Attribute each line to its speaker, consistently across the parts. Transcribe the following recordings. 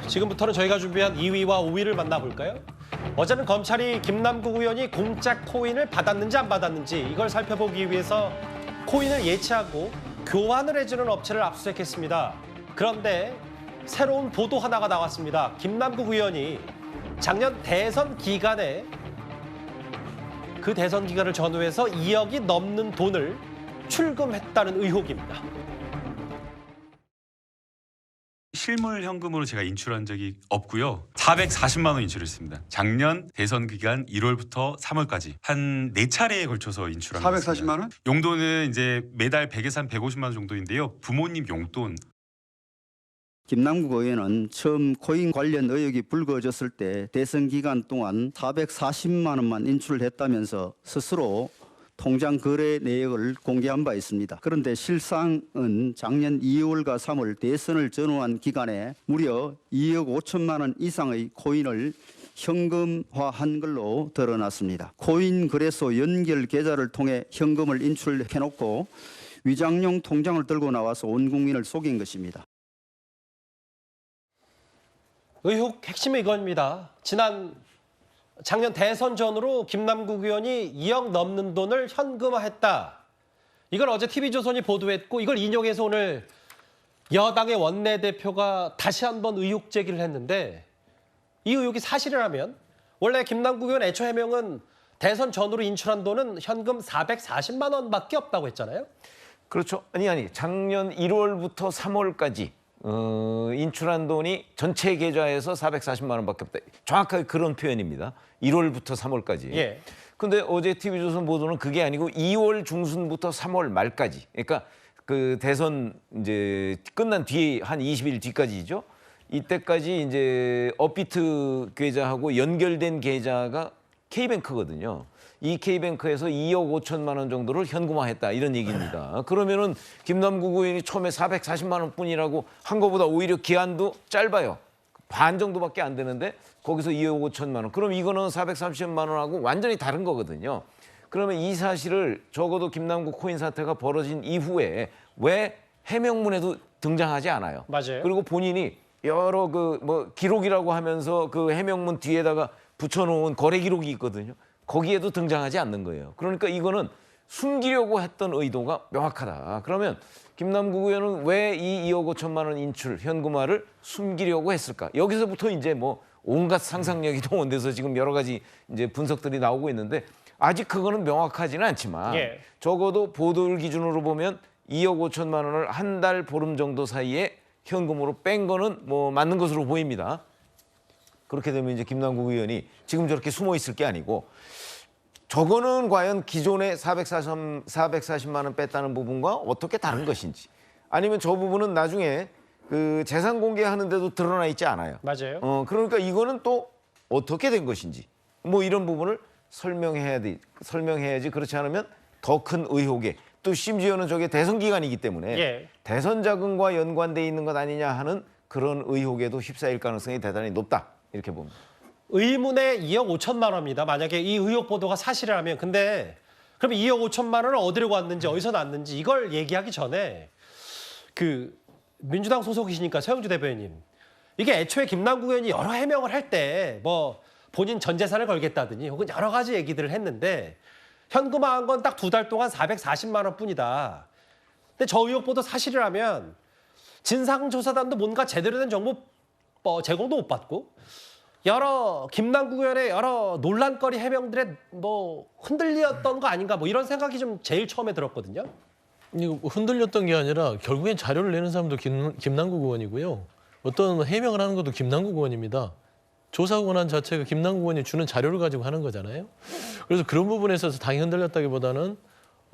Speaker 1: 지금부터는 저희가 준비한 2위와 5위를 만나볼까요? 어제는 검찰이 김남국 의원이 공짜 코인을 받았는지 안 받았는지 이걸 살펴보기 위해서 코인을 예치하고 교환을 해주는 업체를 압수수색했습니다. 그런데 새로운 보도 하나가 나왔습니다. 김남국 의원이 작년 대선 기간에 그 대선 기간을 전후해서 2억이 넘는 돈을 출금했다는 의혹입니다.
Speaker 2: 실물 현금으로 제가 인출한 적이 없고요. 440만 원 인출했습니다. 작년 대선 기간 1월부터 3월까지 한 4차례에 걸쳐서 인출한 것 같습니다.
Speaker 3: 440만 원?
Speaker 2: 용도는 이제 매달 100에서 한 150만 원 정도인데요. 부모님 용돈.
Speaker 4: 김남국 의원은 처음 코인 관련 의혹이 불거졌을 때 대선 기간 동안 440만 원만 인출을 했다면서 스스로 통장 거래 내역을 공개한 바 있습니다. 그런데 실상은 작년 2월과 3월 대선을 전후한 기간에 무려 2억 5천만 원 이상의 코인을 현금화한 걸로 드러났습니다. 코인 거래소 연결 계좌를 통해 현금을 인출해놓고 위장용 통장을 들고 나와서 온 국민을 속인 것입니다.
Speaker 1: 의혹 핵심은 이겁니다. 작년 대선 전후로 김남국 의원이 2억 넘는 돈을 현금화했다. 이걸 어제 TV조선이 보도했고 이걸 인용해서 오늘 여당의 원내대표가 다시 한번 의혹 제기를 했는데 이 의혹이 사실이라면 원래 김남국 의원 애초 해명은 대선 전후로 인출한 돈은 현금 440만 원밖에 없다고 했잖아요.
Speaker 5: 그렇죠. 아니 작년 1월부터 3월까지 인출한 돈이 전체 계좌에서 440만 원밖에 없다. 정확하게 그런 표현입니다. 1월부터 3월까지.
Speaker 1: 예.
Speaker 5: 근데 어제 TV조선 보도는 그게 아니고 2월 중순부터 3월 말까지. 그러니까 그 대선 이제 끝난 뒤에 한 20일 뒤까지죠. 이때까지 이제 업비트 계좌하고 연결된 계좌가 K뱅크거든요. 이 K뱅크에서 2억 5천만 원 정도를 현금화했다 이런 얘기입니다. 그러면은 김남국 의원이 처음에 440만 원뿐이라고 한 것보다 오히려 기한도 짧아요. 반 정도밖에 안 되는데 거기서 2억 5천만 원. 그럼 이거는 430만 원하고 완전히 다른 거거든요. 그러면 이 사실을 적어도 김남국 코인 사태가 벌어진 이후에 왜 해명문에도 등장하지 않아요.
Speaker 1: 맞아요.
Speaker 5: 그리고 본인이 여러 기록이라고 하면서 그 해명문 뒤에다가 붙여놓은 거래 기록이 있거든요. 거기에도 등장하지 않는 거예요. 그러니까 이거는 숨기려고 했던 의도가 명확하다. 그러면 김남국 의원은 왜 이 2억 5천만 원 인출 현금화를 숨기려고 했을까? 여기서부터 이제 뭐 온갖 상상력이 동원돼서 지금 여러 가지 이제 분석들이 나오고 있는데 아직 그거는 명확하지는 않지만
Speaker 1: 예.
Speaker 5: 적어도 보도를 기준으로 보면 2억 5천만 원을 한 달 보름 정도 사이에 현금으로 뺀 거는 뭐 맞는 것으로 보입니다. 그렇게 되면 이제 김남국 의원이 지금 저렇게 숨어 있을 게 아니고 저거는 과연 기존에 440만 원 뺐다는 부분과 어떻게 다른 것인지 아니면 저 부분은 나중에 그 재산 공개하는데도 드러나 있지 않아요.
Speaker 1: 맞아요.
Speaker 5: 그러니까 이거는 또 어떻게 된 것인지 뭐 이런 부분을 설명해야지 그렇지 않으면 더 큰 의혹에 또 심지어는 저게 대선 기간이기 때문에
Speaker 1: 예.
Speaker 5: 대선 자금과 연관돼 있는 것 아니냐 하는 그런 의혹에도 휩싸일 가능성이 대단히 높다 이렇게 봅니다.
Speaker 1: 의문의 2억 5천만 원입니다. 만약에 이 의혹 보도가 사실이라면. 근데 그럼 2억 5천만 원을 어디로 갔는지 어디서 났는지 이걸 얘기하기 전에 그 민주당 소속이시니까 서영주 대변인 이게 애초에 김남국 의원이 여러 해명을 할 때 뭐 본인 전 재산을 걸겠다더니 혹은 여러 가지 얘기들을 했는데 현금화한 건 딱 2달 동안 440만 원뿐이다. 근데 저 의혹 보도 사실이라면 진상조사단도 뭔가 제대로 된 정보 제공도 못 받고 김남국 의원의 여러 논란거리 해명들에 뭐 흔들렸던 거 아닌가 뭐 이런 생각이 좀 제일 처음에 들었거든요.
Speaker 6: 이거 흔들렸던 게 아니라 결국엔 자료를 내는 사람도 김남국 의원이고요. 어떤 해명을 하는 것도 김남국 의원입니다. 조사 권한 자체가 김남국 의원이 주는 자료를 가지고 하는 거잖아요. 그래서 그런 부분에 있어서 당이 흔들렸다기보다는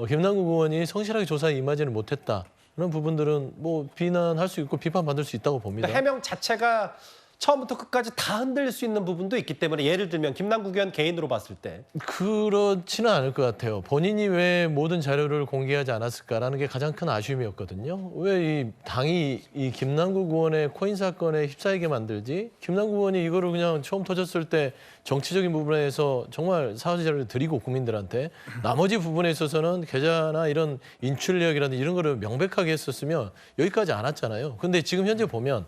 Speaker 6: 김남국 의원이 성실하게 조사에 임하지는 못했다. 그런 부분들은 뭐 비난할 수 있고 비판받을 수 있다고 봅니다.
Speaker 1: 그러니까 해명 자체가 처음부터 끝까지 다 흔들릴 수 있는 부분도 있기 때문에 예를 들면 김남국 의원 개인으로 봤을 때
Speaker 6: 그렇지는 않을 것 같아요. 본인이 왜 모든 자료를 공개하지 않았을까라는 게 가장 큰 아쉬움이었거든요. 왜 이 당이 이 김남국 의원의 코인 사건에 휩싸이게 만들지? 김남국 의원이 이거를 그냥 처음 터졌을 때 정치적인 부분에서 정말 사후지 자료를 드리고 국민들한테 나머지 부분에 있어서는 계좌나 이런 인출 내역이라든지 이런 거를 명백하게 했었으면 여기까지 안 왔잖아요. 근데 지금 현재 보면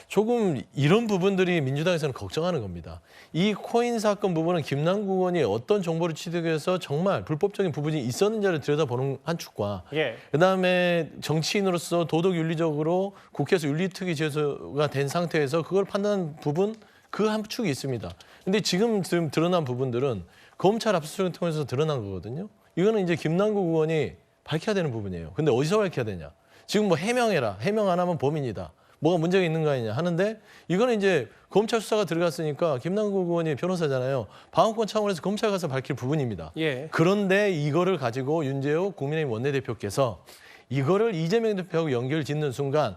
Speaker 6: 조금 이런 부분들이 민주당에서는 걱정하는 겁니다. 이 코인 사건 부분은 김남국 의원이 어떤 정보를 취득해서 정말 불법적인 부분이 있었는지를 들여다보는 한 축과
Speaker 1: 예.
Speaker 6: 그다음에 정치인으로서 도덕 윤리적으로 국회에서 윤리특위 제소가 된 상태에서 그걸 판단한 부분 그 한 축이 있습니다. 근데 지금 드러난 부분들은 검찰 압수수색을 통해서 드러난 거거든요. 이거는 이제 김남국 의원이 밝혀야 되는 부분이에요. 근데 어디서 밝혀야 되냐? 지금 뭐 해명해라. 해명 안 하면 범인이다. 뭐가 문제가 있는 거 아니냐 하는데 이거는 이제 검찰 수사가 들어갔으니까 김남국 의원이 변호사잖아요. 방어권 차원에서 검찰 가서 밝힐 부분입니다.
Speaker 1: 예.
Speaker 6: 그런데 이거를 가지고 윤재욱 국민의힘 원내대표께서 이거를 이재명 대표하고 연결 짓는 순간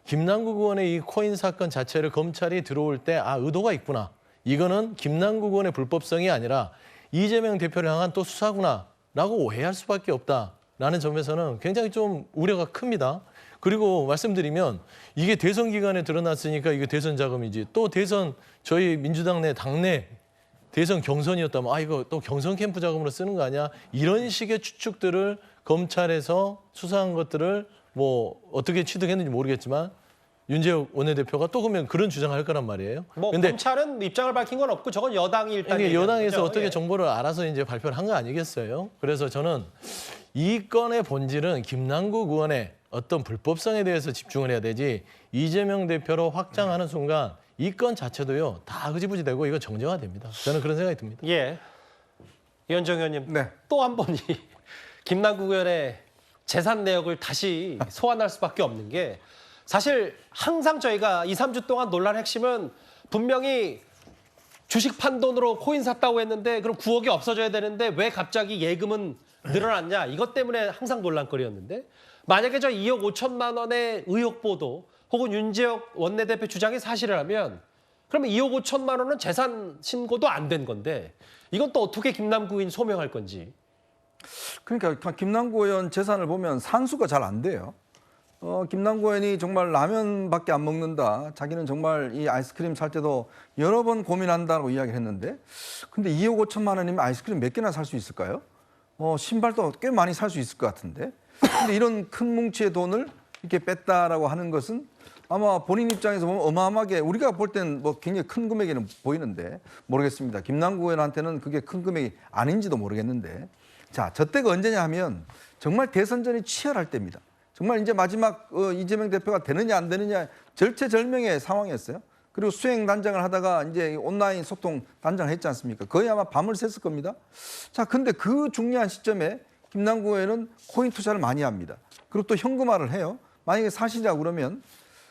Speaker 6: 김남국 의원의 이 코인 사건 자체를 검찰이 들어올 때 의도가 있구나. 이거는 김남국 의원의 불법성이 아니라 이재명 대표를 향한 또 수사구나라고 오해할 수밖에 없다라는 점에서는 굉장히 좀 우려가 큽니다. 그리고 말씀드리면 이게 대선 기간에 드러났으니까 이게 대선 자금이지 또 대선 저희 민주당 내 당내 대선 경선이었다면 이거 또 경선 캠프 자금으로 쓰는 거 아니야? 이런 식의 추측들을 검찰에서 수사한 것들을 뭐 어떻게 취득했는지 모르겠지만 윤재욱 원내대표가 또 그러면 그런 주장할 거란 말이에요.
Speaker 1: 뭐
Speaker 6: 근데
Speaker 1: 검찰은 입장을 밝힌 건 없고 저건 여당이 일단
Speaker 6: 이게 여당에서
Speaker 1: 얘기하는 거죠.
Speaker 6: 어떻게
Speaker 1: 예.
Speaker 6: 정보를 알아서 이제 발표를 한 거 아니겠어요? 그래서 저는 이 건의 본질은 김남국 의원의 어떤 불법성에 대해서 집중을 해야 되지 이재명 대표로 확장하는 순간 이 건 자체도요 다 흐지부지 되고 이거 정쟁화됩니다. 저는 그런 생각이 듭니다.
Speaker 1: 예. 이현정 의원님
Speaker 3: 네.
Speaker 1: 또 한 번이 김남국 의원의 재산 내역을 다시 소환할 수밖에 없는 게 사실 항상 저희가 2, 3주 동안 논란 핵심은 분명히 주식 판돈으로 코인 샀다고 했는데 그럼 9억이 없어져야 되는데 왜 갑자기 예금은 늘어났냐 이것 때문에 항상 논란거리였는데 만약에 저 2억 5천만 원의 의혹 보도 혹은 윤재욱 원내대표 주장이 사실이라면 그러면 2억 5천만 원은 재산 신고도 안 된 건데 이건 또 어떻게 김남국 의원이 소명할 건지.
Speaker 3: 그러니까 김남국 의원 재산을 보면 산수가 잘 안 돼요. 김남국 의원이 정말 라면밖에 안 먹는다. 자기는 정말 이 아이스크림 살 때도 여러 번 고민한다고 이야기를 했는데 근데 2억 5천만 원이면 아이스크림 몇 개나 살 수 있을까요? 신발도 꽤 많이 살 수 있을 것 같은데 근데 이런 큰 뭉치의 돈을 이렇게 뺐다라고 하는 것은 아마 본인 입장에서 보면 어마어마하게 우리가 볼 때는 뭐 굉장히 큰 금액에는 보이는데 모르겠습니다. 김남국 의원한테는 그게 큰 금액이 아닌지도 모르겠는데 자, 저 때가 언제냐 하면 정말 대선전이 치열할 때입니다. 정말 이제 마지막 이재명 대표가 되느냐 안 되느냐 절체절명의 상황이었어요. 그리고 수행 단장을 하다가 이제 온라인 소통 단장을 했지 않습니까? 거의 아마 밤을 샜을 겁니다. 자, 근데 그 중요한 시점에 김남국 의원은 코인 투자를 많이 합니다. 그리고 또 현금화를 해요. 만약에 사실이라고 그러면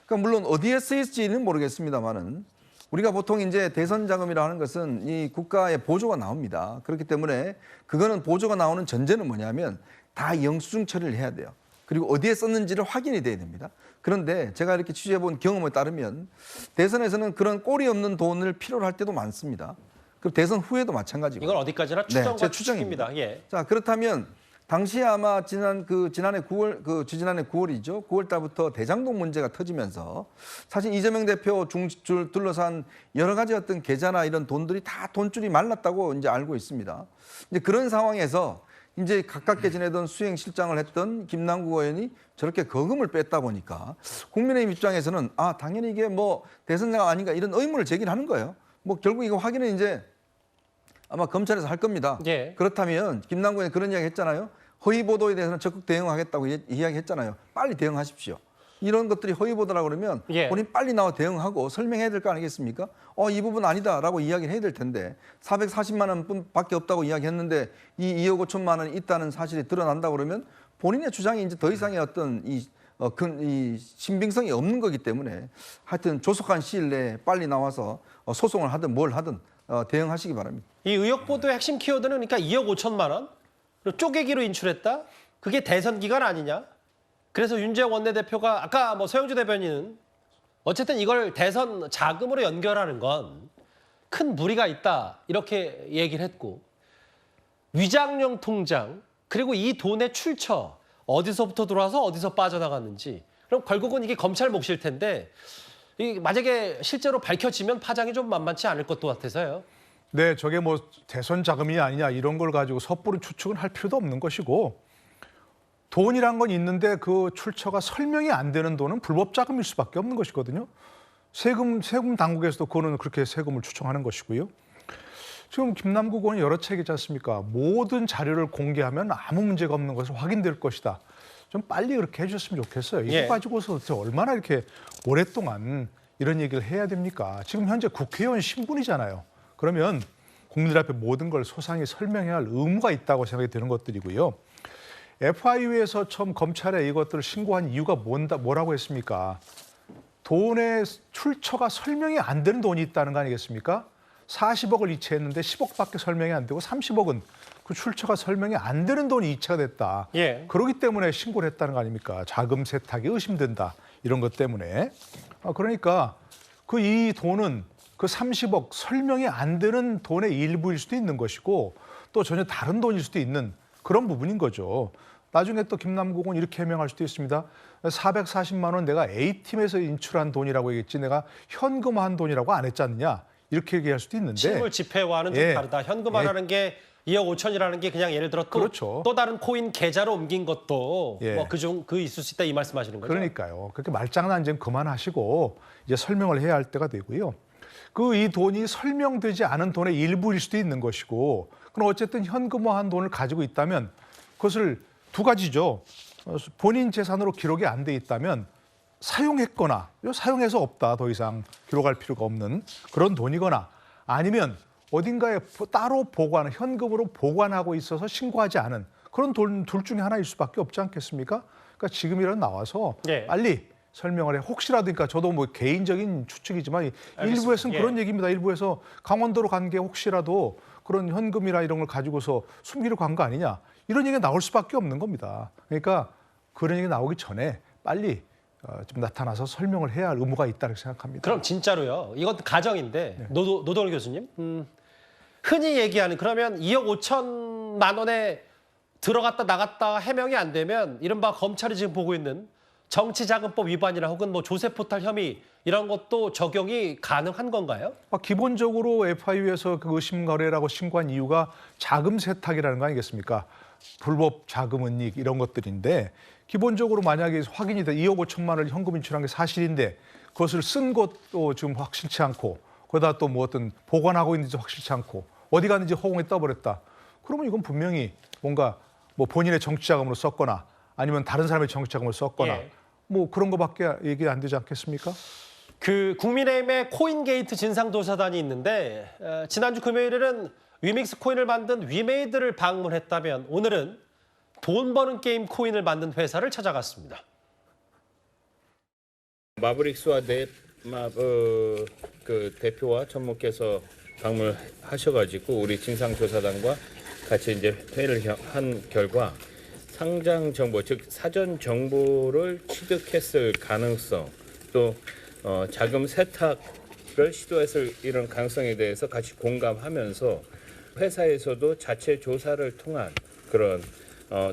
Speaker 3: 그러니까 물론 어디에 쓰일지는 모르겠습니다만은 우리가 보통 이제 대선 자금이라 하는 것은 이 국가의 보조가 나옵니다. 그렇기 때문에 그거는 보조가 나오는 전제는 뭐냐면 다 영수증 처리를 해야 돼요. 그리고 어디에 썼는지를 확인이 돼야 됩니다. 그런데 제가 이렇게 취재해본 경험에 따르면 대선에서는 그런 꼴이 없는 돈을 필요로 할 때도 많습니다. 그리고 대선 후에도 마찬가지고.
Speaker 1: 이건 어디까지나 추정과
Speaker 3: 제
Speaker 1: 추측입니다. 예.
Speaker 3: 자, 그렇다면 당시에 아마 지난해 9월이죠. 9월 달부터 대장동 문제가 터지면서 사실 이재명 대표 중줄 둘러싼 여러 가지 어떤 계좌나 이런 돈들이 다 돈줄이 말랐다고 이제 알고 있습니다. 이제 그런 상황에서 이제 가깝게 지내던 수행실장을 했던 김남국 의원이 저렇게 거금을 뺐다 보니까 국민의힘 입장에서는 당연히 이게 뭐 대선자가 아닌가 이런 의문을 제기하는 거예요. 뭐 결국 이거 확인은 이제 아마 검찰에서 할 겁니다.
Speaker 1: 예.
Speaker 3: 그렇다면 김남국 의원이 그런 이야기 했잖아요. 허위 보도에 대해서는 적극 대응하겠다고 이야기했잖아요. 빨리 대응하십시오. 이런 것들이 허위 보도라고 그러면
Speaker 1: 예.
Speaker 3: 본인 빨리 나와 대응하고 설명해야 될 거 아니겠습니까? 이 부분 아니다라고 이야기를 해야 될 텐데 440만 원뿐밖에 없다고 이야기했는데 이 2억 5천만 원이 있다는 사실이 드러난다 그러면 본인의 주장이 이제 더 이상의 어떤 이 신빙성이 없는 거기 때문에 하여튼 조속한 시일 내에 빨리 나와서 소송을 하든 뭘 하든 대응하시기 바랍니다.
Speaker 1: 이 의혹 보도의 핵심 키워드는 그러니까 2억 5천만 원 쪼개기로 인출했다. 그게 대선 기간 아니냐? 그래서 윤재욱 원내대표가 아까 뭐 서영주 대변인은 어쨌든 이걸 대선 자금으로 연결하는 건 큰 무리가 있다 이렇게 얘기를 했고 위장용 통장 그리고 이 돈의 출처 어디서부터 들어와서 어디서 빠져나갔는지 그럼 결국은 이게 검찰 몫일 텐데 만약에 실제로 밝혀지면 파장이 좀 만만치 않을 것도 같아서요.
Speaker 7: 네, 저게 뭐 대선 자금이 아니냐 이런 걸 가지고 섣부른 추측은 할 필요도 없는 것이고 돈이란 건 있는데 그 출처가 설명이 안 되는 돈은 불법 자금일 수밖에 없는 것이거든요. 세금 당국에서도 그거는 그렇게 세금을 추정하는 것이고요. 지금 김남국 의원이 여러 차례 있지 않습니까? 모든 자료를 공개하면 아무 문제가 없는 것을 확인될 것이다. 좀 빨리 그렇게 해주셨으면 좋겠어요. 이거
Speaker 1: 예.
Speaker 7: 가지고서 도대체 얼마나 이렇게 오랫동안 이런 얘기를 해야 됩니까? 지금 현재 국회의원 신분이잖아요. 그러면 국민들 앞에 모든 걸 소상히 설명해야 할 의무가 있다고 생각이 드는 것들이고요. FIU에서 처음 검찰에 이것들을 신고한 이유가 뭐라고 했습니까? 돈의 출처가 설명이 안 되는 돈이 있다는 거 아니겠습니까? 40억을 이체했는데 10억밖에 설명이 안 되고 30억은 그 출처가 설명이 안 되는 돈이 이체가 됐다.
Speaker 1: 예.
Speaker 7: 그렇기 때문에 신고를 했다는 거 아닙니까? 자금 세탁이 의심된다. 이런 것 때문에. 그러니까 그 이 돈은 그 30억 설명이 안 되는 돈의 일부일 수도 있는 것이고 또 전혀 다른 돈일 수도 있는 그런 부분인 거죠. 나중에 또 김남국은 이렇게 해명할 수도 있습니다. 440만 원 내가 A팀에서 인출한 돈이라고 얘기했지 내가 현금화한 돈이라고 안 했지 않느냐. 이렇게 얘기할 수도 있는데.
Speaker 1: 실물 지폐와는 좀
Speaker 7: 예.
Speaker 1: 다르다. 현금화라는 게 2억 5천이라는 게 그냥 예를 들어 또,
Speaker 7: 그렇죠.
Speaker 1: 또 다른 코인 계좌로 옮긴 것도
Speaker 7: 예.
Speaker 1: 뭐 그 있을 수 있다 이 말씀하시는 거죠?
Speaker 7: 그러니까요. 그렇게 말장난 좀 그만하시고 이제 설명을 해야 할 때가 되고요. 그 이 돈이 설명되지 않은 돈의 일부일 수도 있는 것이고 그럼 어쨌든 현금화한 돈을 가지고 있다면 그것을 두 가지죠. 본인 재산으로 기록이 안 돼 있다면 사용했거나 사용해서 없다. 더 이상 기록할 필요가 없는 그런 돈이거나 아니면 어딘가에 따로 현금으로 보관하고 있어서 신고하지 않은 그런 돈 둘 중에 하나일 수밖에 없지 않겠습니까? 그러니까 지금이라도 나와서
Speaker 1: 예.
Speaker 7: 빨리 설명을 해. 혹시라도 그러니까 저도 뭐 개인적인 추측이지만
Speaker 1: 알겠습니다.
Speaker 7: 일부에서는
Speaker 1: 예.
Speaker 7: 그런 얘기입니다. 일부에서 강원도로 간 게 혹시라도 그런 현금이나 이런 걸 가지고서 숨기러 간 거 아니냐. 이런 얘기가 나올 수밖에 없는 겁니다. 그러니까 그런 얘기 나오기 전에 빨리 좀 나타나서 설명을 해야 할 의무가 있다고 생각합니다.
Speaker 1: 그럼 진짜로요. 이것도 가정인데 노동월 교수님 흔히 얘기하는 그러면 2억 5천만 원에 들어갔다 나갔다 해명이 안 되면 이른바 검찰이 지금 보고 있는 정치자금법 위반이나 혹은 뭐 조세포탈 혐의 이런 것도 적용이 가능한 건가요?
Speaker 7: 기본적으로 FIU에서 그 의심 거래라고 신고한 이유가 자금 세탁이라는 거 아니겠습니까? 불법 자금 은닉 이런 것들인데 기본적으로 만약에 확인이 돼 2억 5천만 원을 현금 인출한 게 사실인데 그것을 쓴 것도 지금 확실치 않고 거기다 또 뭐 어떤 보관하고 있는지 확실치 않고 어디 갔는지 허공에 떠버렸다. 그러면 이건 분명히 뭔가 뭐 본인의 정치자금으로 썼거나 아니면 다른 사람의 정치자금을 썼거나
Speaker 1: 예.
Speaker 7: 뭐 그런 거밖에 얘기 안 되지 않겠습니까?
Speaker 1: 그 국민의힘의 코인게이트 진상조사단이 있는데 지난주 금요일에는 위믹스 코인을 만든 위메이드를 방문했다면 오늘은 돈 버는 게임 코인을 만든 회사를 찾아갔습니다.
Speaker 8: 마브릭스와 넷마 그 대표와 전무께서 방문하셔가지고 우리 진상조사단과 같이 이제 회의를 한 결과 상장 정보 즉 사전 정보를 취득했을 가능성 또 자금 세탁을 시도했을 이런 가능성에 대해서 같이 공감하면서 회사에서도 자체 조사를 통한 그런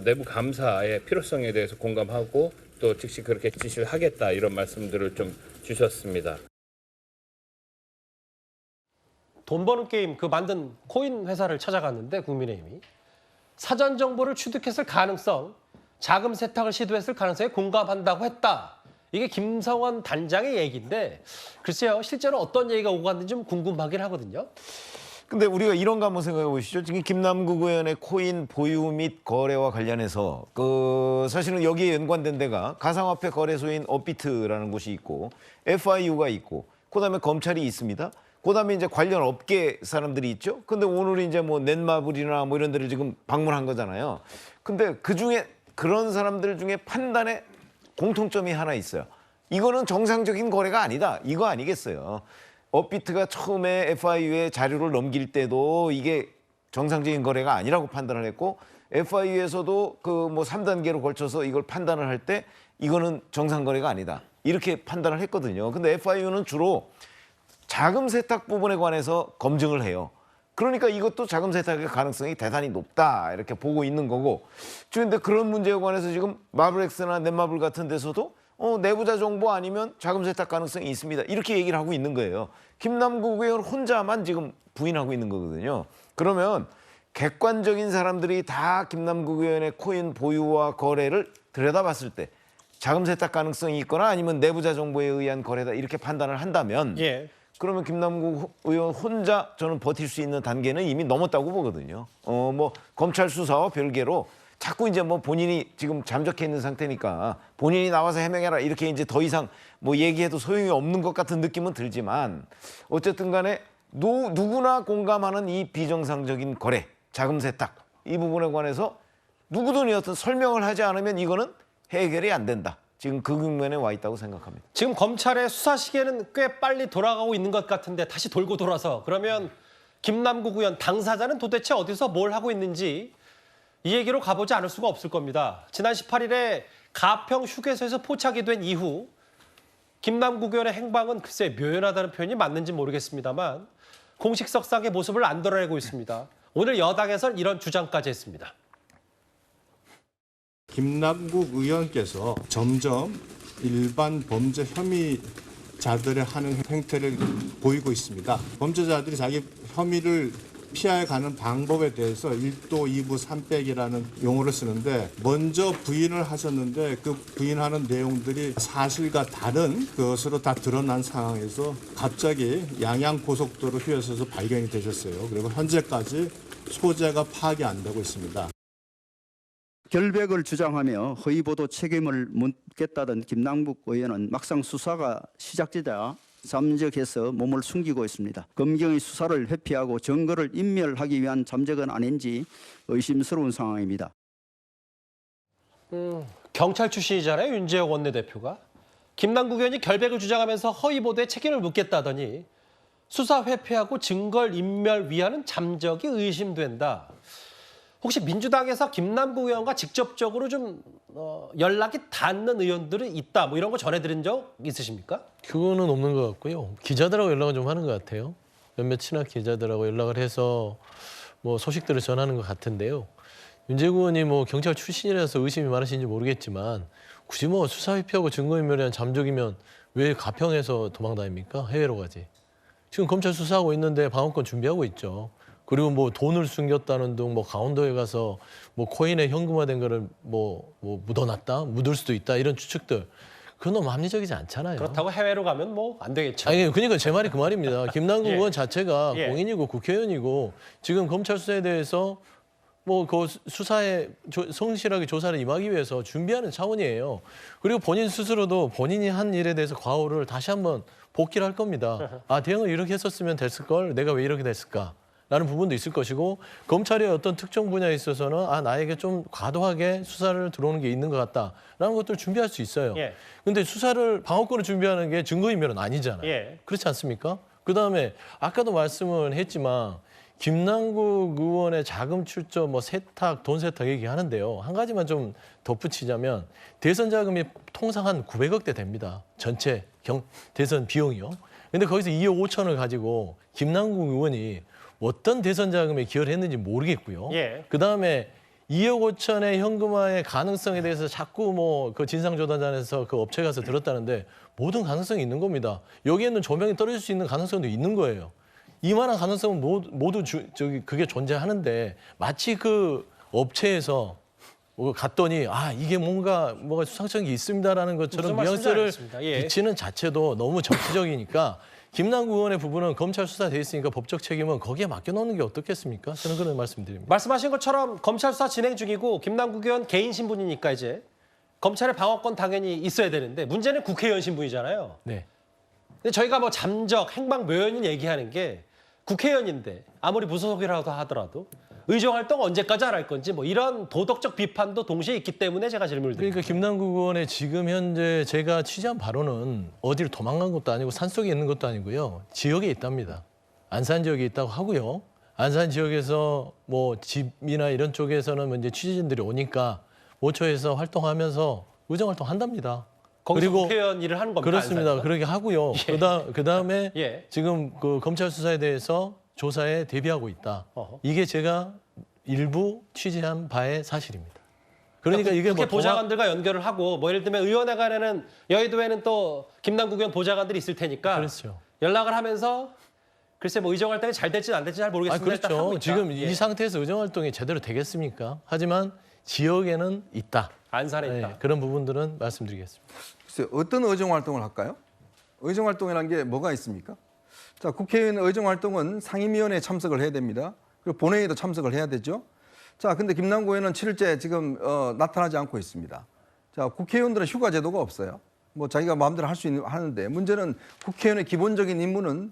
Speaker 8: 내부 감사의 필요성에 대해서 공감하고 또 즉시 그렇게 지시를 하겠다 이런 말씀들을 좀 주셨습니다.
Speaker 1: 돈 버는 게임 그 만든 코인 회사를 찾아갔는데 국민의힘이 사전 정보를 취득했을 가능성, 자금 세탁을 시도했을 가능성에 공감한다고 했다. 이게 김성원 단장의 얘기인데 글쎄요 실제로 어떤 얘기가 오고 갔는지 좀 궁금하긴 하거든요.
Speaker 5: 근데 우리가 이런 거 한번 생각해 보시죠. 지금 김남국 의원의 코인 보유 및 거래와 관련해서 사실은 여기에 연관된 데가 가상화폐 거래소인 업비트라는 곳이 있고 FIU가 있고 그다음에 검찰이 있습니다. 그다음에 이제 관련 업계 사람들이 있죠. 근데 오늘 이제 뭐 넷마블이나 뭐 이런 데를 지금 방문한 거잖아요. 근데 그 중에 그런 사람들 중에 판단에 공통점이 하나 있어요. 이거는 정상적인 거래가 아니다. 이거 아니겠어요. 업비트가 처음에 FIU에 자료를 넘길 때도 이게 정상적인 거래가 아니라고 판단을 했고 FIU에서도 그 뭐 3단계로 걸쳐서 이걸 판단을 할 때 이거는 정상 거래가 아니다. 이렇게 판단을 했거든요. 근데 FIU는 주로 자금 세탁 부분에 관해서 검증을 해요. 그러니까 이것도 자금 세탁의 가능성이 대단히 높다 이렇게 보고 있는 거고 그런데 그런 문제에 관해서 지금 마블엑스나 넷마블 같은 데서도 내부자 정보 아니면 자금 세탁 가능성이 있습니다. 이렇게 얘기를 하고 있는 거예요. 김남국 의원 혼자만 지금 부인하고 있는 거거든요. 그러면 객관적인 사람들이 다 김남국 의원의 코인 보유와 거래를 들여다봤을 때 자금 세탁 가능성이 있거나 아니면 내부자 정보에 의한 거래다 이렇게 판단을 한다면
Speaker 1: 예.
Speaker 5: 그러면 김남국 의원 혼자 저는 버틸 수 있는 단계는 이미 넘었다고 보거든요. 뭐 검찰 수사와 별개로 자꾸 이제 뭐 본인이 지금 잠적해 있는 상태니까 본인이 나와서 해명해라 이렇게 이제 더 이상 뭐 얘기해도 소용이 없는 것 같은 느낌은 들지만 어쨌든 간에 누구나 공감하는 이 비정상적인 거래, 자금 세탁 이 부분에 관해서 누구든 어떤 설명을 하지 않으면 이거는 해결이 안 된다. 지금 그 국면에 와 있다고 생각합니다.
Speaker 1: 지금 검찰의 수사 시계는 꽤 빨리 돌아가고 있는 것 같은데 다시 돌고 돌아서 그러면 김남국 의원 당사자는 도대체 어디서 뭘 하고 있는지 이 얘기로 가보지 않을 수가 없을 겁니다. 지난 18일에 가평 휴게소에서 포착이 된 이후 김남국 의원의 행방은 글쎄 묘연하다는 표현이 맞는지 모르겠습니다만 공식석상의 모습을 안 드러내고 있습니다. 오늘 여당에서는 이런 주장까지 했습니다.
Speaker 9: 김남국 의원께서 점점 일반 범죄 혐의자들의 하는 행태를 보이고 있습니다. 범죄자들이 자기 혐의를 피해가는 방법에 대해서 1도, 2부, 3백이라는 용어를 쓰는데 먼저 부인을 하셨는데 그 부인하는 내용들이 사실과 다른 것으로 다 드러난 상황에서 갑자기 양양고속도로 휴게소에서 발견이 되셨어요. 그리고 현재까지 소재가 파악이 안 되고 있습니다.
Speaker 4: 결백을 주장하며 허위보도 책임을 묻겠다던 김남국 의원은 막상 수사가 시작되자 잠적해서 몸을 숨기고 있습니다. 검경의 수사를 회피하고 증거를 인멸하기 위한 잠적은 아닌지 의심스러운 상황입니다.
Speaker 1: 경찰 출신이잖아요, 윤재혁 원내대표가. 김남국 의원이 결백을 주장하면서 허위 보도에 책임을 묻겠다더니 수사 회피하고 증거를 인멸 위하는 잠적이 의심된다. 혹시 민주당에서 김남국 의원과 직접적으로 좀 연락이 닿는 의원들이 있다, 뭐 이런 거 전해드린 적 있으십니까?
Speaker 6: 그거는 없는 것 같고요. 기자들하고 연락을 좀 하는 것 같아요. 몇몇 친한 기자들하고 연락을 해서 뭐 소식들을 전하는 것 같은데요. 윤재국 의원이 뭐 경찰 출신이라서 의심이 많으신지 모르겠지만 굳이 뭐 수사 회피하고 증거인멸에 대한 잠적이면 왜 가평에서 도망다닙니까? 해외로 가지. 지금 검찰 수사하고 있는데 방어권 준비하고 있죠. 그리고 뭐 돈을 숨겼다는 등 뭐 강원도에 가서 뭐 코인에 현금화된 거를 뭐 묻어놨다, 묻을 수도 있다 이런 추측들. 그건 너무 합리적이지 않잖아요.
Speaker 1: 그렇다고 해외로 가면 뭐 안 되겠죠.
Speaker 6: 아니 그러니까 제 말이 그 말입니다. 김남국
Speaker 1: 예.
Speaker 6: 의원 자체가
Speaker 1: 예.
Speaker 6: 공인이고 국회의원이고 지금 검찰 수사에 대해서 뭐 그 수사에 성실하게 조사를 임하기 위해서 준비하는 차원이에요. 그리고 본인 스스로도 본인이 한 일에 대해서 과오를 다시 한번 복기를 할 겁니다. 아 대응을 이렇게 했었으면 됐을 걸 내가 왜 이렇게 됐을까? 라는 부분도 있을 것이고 검찰의 어떤 특정 분야에 있어서는 아 나에게 좀 과도하게 수사를 들어오는 게 있는 것 같다라는 것들을 준비할 수 있어요. 그런데 수사를 방어권을 준비하는 게 증거인멸은 아니잖아요.
Speaker 1: 예.
Speaker 6: 그렇지 않습니까? 그다음에 아까도 말씀을 했지만 김남국 의원의 자금 출처, 뭐 세탁, 돈 세탁 얘기하는데요. 한 가지만 좀 덧붙이자면 대선 자금이 통상 한 900억대 됩니다. 전체 대선 비용이요. 근데 거기서 2억 5천을 가지고 김남국 의원이 어떤 대선 자금에 기여를 했는지 모르겠고요.
Speaker 1: 예.
Speaker 6: 그다음에 2억 5천의 현금화의 가능성에 대해서 자꾸 뭐 그 진상조사단에서 그 업체 가서 들었다는데 모든 가능성이 있는 겁니다. 여기에는 조명이 떨어질 수 있는 가능성도 있는 거예요. 이만한 가능성은 모두 그게 존재하는데 마치 그 업체에서 갔더니 아 이게 뭐가 수상적인 게 있습니다라는 것처럼
Speaker 1: 무슨 말씀인지
Speaker 6: 뉘앙스를
Speaker 1: 알겠습니다. 예.
Speaker 6: 비치는 자체도 너무 정치적이니까 김남국 의원의 부분은 검찰 수사돼 있으니까 법적 책임은 거기에 맡겨놓는 게 어떻겠습니까? 저는 그런 말씀드립니다.
Speaker 1: 말씀하신 것처럼 검찰 수사 진행 중이고 김남국 의원 개인 신분이니까 이제 검찰의 방어권 당연히 있어야 되는데 문제는 국회의원 신분이잖아요.
Speaker 6: 네.
Speaker 1: 근데 저희가 뭐 잠적, 행방 묘연을 얘기하는 게 국회의원인데 아무리 무소속이라고 하더라도 의정활동 언제까지 안 할 건지 뭐 이런 도덕적 비판도 동시에 있기 때문에 제가 질문을 드립니다.
Speaker 6: 그러니까 김남국 의원의 지금 현재 제가 취재한 바로는 어디를 도망간 것도 아니고 산속에 있는 것도 아니고요. 지역에 있답니다. 안산 지역에 있다고 하고요. 안산 지역에서 뭐 집이나 이런 쪽에서는 이제 취재진들이 오니까 모처에서 활동하면서 의정활동 한답니다.
Speaker 1: 거기서 국회의원 일을 하는 겁니다.
Speaker 6: 그렇습니다.
Speaker 1: 안산에서?
Speaker 6: 그렇게 하고요. 그다음에
Speaker 1: 예.
Speaker 6: 지금 그 검찰 수사에 대해서 조사에 대비하고 있다.
Speaker 1: 어허.
Speaker 6: 이게 제가 일부 취재한 바의 사실입니다. 그러니까 이게
Speaker 1: 국회
Speaker 6: 뭐
Speaker 1: 보좌관들과 연결을 하고 뭐 예를 들면 의원회관에는 여의도에는 또 김남국 의원 보좌관들이 있을 테니까
Speaker 6: 그렇죠.
Speaker 1: 연락을 하면서 글쎄 뭐 의정활동이 잘 될지 안 될지 잘 모르겠습니다. 일단 하고
Speaker 6: 그렇죠.
Speaker 1: 있다.
Speaker 6: 지금
Speaker 1: 예.
Speaker 6: 이 상태에서 의정활동이 제대로 되겠습니까? 하지만 지역에는 있다.
Speaker 1: 안산에 있다.
Speaker 6: 네, 그런 부분들은 말씀드리겠습니다.
Speaker 3: 글쎄요, 어떤 의정 활동을 할까요? 의정 활동이라는 게 뭐가 있습니까? 자, 국회의원 의정 활동은 상임위원회에 참석을 해야 됩니다. 그리고 본회의도 참석을 해야 되죠. 자, 근데 김남국 의원은 7일째 지금 나타나지 않고 있습니다. 자, 국회의원들은 휴가 제도가 없어요. 뭐 자기가 마음대로 할 수 하는데 문제는 국회의원의 기본적인 임무는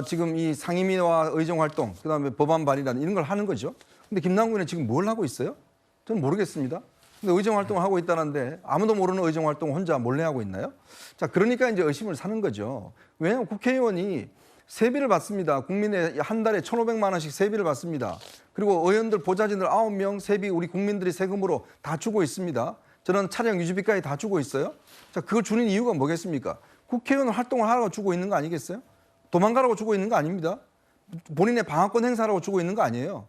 Speaker 3: 지금 이 상임위와 의정 활동, 그다음에 법안 발의란 이런 걸 하는 거죠. 근데 김남국 의원은 지금 뭘 하고 있어요? 저는 모르겠습니다. 근데 의정 활동을 하고 있다는데 아무도 모르는 의정 활동 혼자 몰래 하고 있나요? 자, 그러니까 이제 의심을 사는 거죠. 왜냐하면 국회의원이 세비를 받습니다. 국민의 한 달에 1,500만 원씩 세비를 받습니다. 그리고 의원들 보좌진들 9명 세비 우리 국민들이 세금으로 다 주고 있습니다. 저는 차량 유지비까지 다 주고 있어요. 자, 그걸 주는 이유가 뭐겠습니까? 국회의원 활동을 하라고 주고 있는 거 아니겠어요? 도망가라고 주고 있는 거 아닙니다. 본인의 방어권 행사라고 주고 있는 거 아니에요.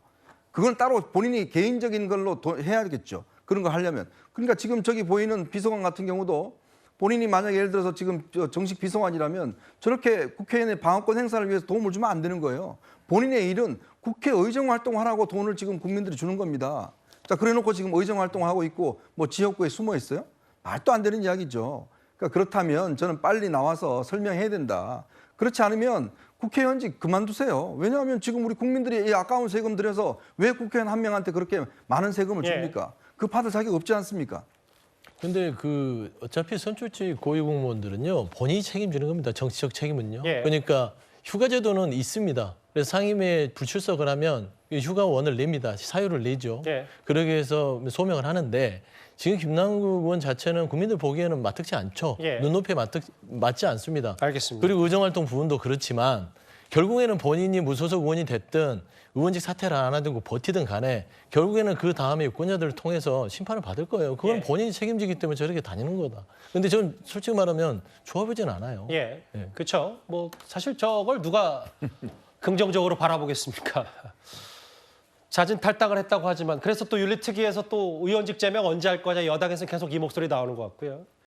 Speaker 3: 그건 따로 본인이 개인적인 걸로 해야겠죠. 그런 거 하려면. 그러니까 지금 저기 보이는 비서관 같은 경우도 본인이 만약에 예를 들어서 지금 정식 비서관이라면 저렇게 국회의원의 방어권 행사를 위해서 도움을 주면 안 되는 거예요. 본인의 일은 국회 의정 활동하라고 돈을 지금 국민들이 주는 겁니다. 자, 그래놓고 지금 의정 활동하고 있고 뭐 지역구에 숨어 있어요? 말도 안 되는 이야기죠. 그러니까 그렇다면 저는 빨리 나와서 설명해야 된다. 그렇지 않으면 국회의원직 그만두세요. 왜냐하면 지금 우리 국민들이 이 아까운 세금 들여서 왜 국회의원 한 명한테 그렇게 많은 세금을 줍니까? 그 받을 자격 없지 않습니까?
Speaker 6: 근데 그 어차피 선출직 고위공무원들은요 본인이 책임지는 겁니다. 정치적 책임은요.
Speaker 1: 예.
Speaker 6: 그러니까 휴가제도는 있습니다. 그래서 상임위에 불출석을 하면 휴가원을 냅니다. 사유를 내죠.
Speaker 1: 예.
Speaker 6: 그러기 위해서 소명을 하는데 지금 김남국 의원 자체는 국민들 보기에는 맞지 않죠.
Speaker 1: 예.
Speaker 6: 눈높이에 맞지 않습니다.
Speaker 1: 알겠습니다.
Speaker 6: 그리고 의정활동 부분도 그렇지만 결국에는 본인이 무소속 의원이 됐든 의원직 사퇴를 안 하든 버티든 간에 결국에는 그 다음에 유권자들을 통해서 심판을 받을 거예요. 그건
Speaker 1: 예.
Speaker 6: 본인이 책임지기 때문에 저렇게 다니는 거다. 근데 저는 솔직히 말하면 좋아 보진 않아요.
Speaker 1: 예,
Speaker 6: 예.
Speaker 1: 그렇죠. 뭐 사실 저걸 누가 긍정적으로 바라보겠습니까? 잦은 탈당을 했다고 하지만 그래서 또 윤리특위에서 또 의원직 제명 언제 할 거냐 여당에서 계속 이 목소리 나오는 것 같고요.